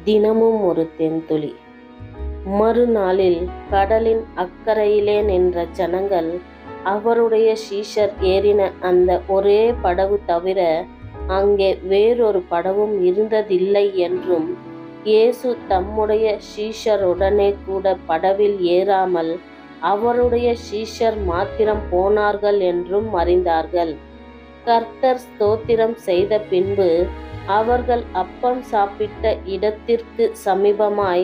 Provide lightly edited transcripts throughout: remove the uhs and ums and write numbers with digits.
தினமும் ஒரு தென்துளி. மறுநாளில் கடலின் அக்கரையிலே நின்ற ஜனங்கள் அவருடைய சீஷர் ஏறின அந்த ஒரே படகு தவிர அங்கே வேறொரு படகும் இருந்ததில்லை என்றும், இயேசு தம்முடைய சீஷருடனே கூட படவில் ஏறாமல் அவருடைய சீஷர் மாத்திரம் போனார்கள் என்றும் அறிந்தார்கள். கர்த்தர் ஸ்தோத்திரம் செய்த பின்பு அவர்கள் அப்பம் சாப்பிட்ட இடத்திற்கு சமீபமாய்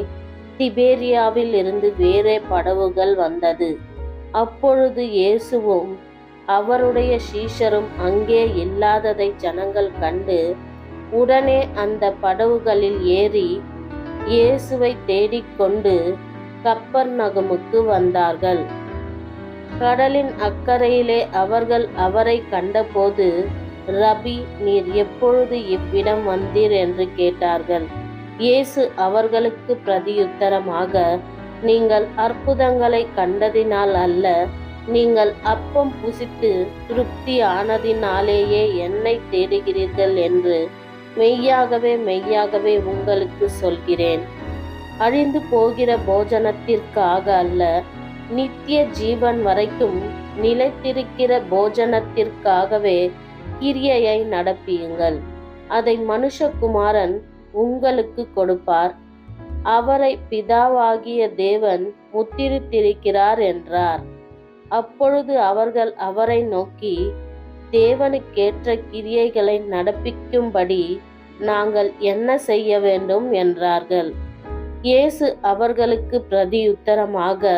திபேரியாவில் இருந்து வேறே படகுகள் வந்தது. அப்பொழுது இயேசுவும் அவருடைய சீஷரும் அங்கே இல்லாததை ஜனங்கள் கண்டு உடனே அந்த படகுகளில் ஏறி இயேசுவை தேடிக்கொண்டு கப்பர்நகமுக்கு வந்தார்கள். கடலின் அக்கரையிலே அவர்கள் அவரை கண்டபோது, ரபி, நீர் எப்பொழுது இவ்விடம் வந்தீர் என்று கேட்டார்கள். இயேசு அவர்களுக்கு பிரதியுத்தரமாக, நீங்கள் அற்புதங்களை கண்டதினால் அல்ல, நீங்கள் அப்பம் புசித்து திருப்தி ஆனதினாலேயே என்னை தேடுகிறீர்கள் என்று மெய்யாகவே மெய்யாகவே உங்களுக்கு சொல்கிறேன். அழிந்து போகிற போஜனத்திற்காக அல்ல, நித்திய ஜீவன் வரைக்கும் நிலைத்திருக்கிற போஜனத்திற்காகவே கிரியையை நடப்பியுங்கள். அதை மனுஷகுமாரன் உங்களுக்கு கொடுப்பார். அவரை பிதாவாகிய தேவன் முத்திரித்திருக்கிறார் என்றார். அப்பொழுது அவர்கள் அவரை நோக்கி, தேவனுக்கேற்ற கிரியைகளை நடப்பிக்கும்படி நாங்கள் என்ன செய்ய வேண்டும் என்றார்கள். இயேசு அவர்களுக்கு பிரதியுத்தரமாக,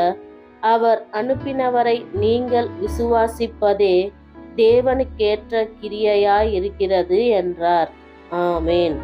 அவர் அனுப்பினவரை நீங்கள் விசுவாசிப்பதே தேவனுக்கேற்ற கிரியையாயிருக்கிறது என்றார். ஆமேன்.